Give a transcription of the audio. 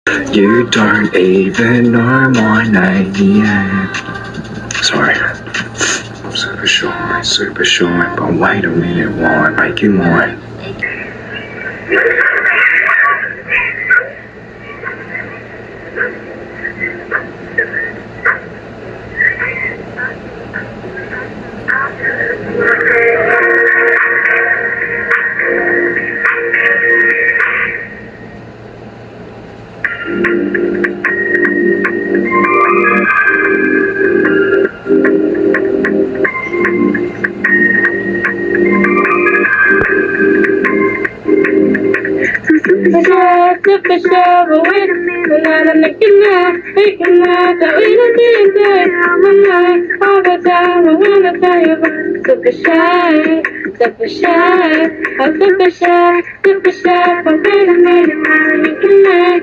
You don't even know my name yet. Sorry. I'm super shy, but wait a minute while I make you mine. Super sure, but wait a minute, I'm making that, that we don't need that. I'm like, all the time, I wanna tell you about super shy, I'm super shy, but wait a minute, I'm making that,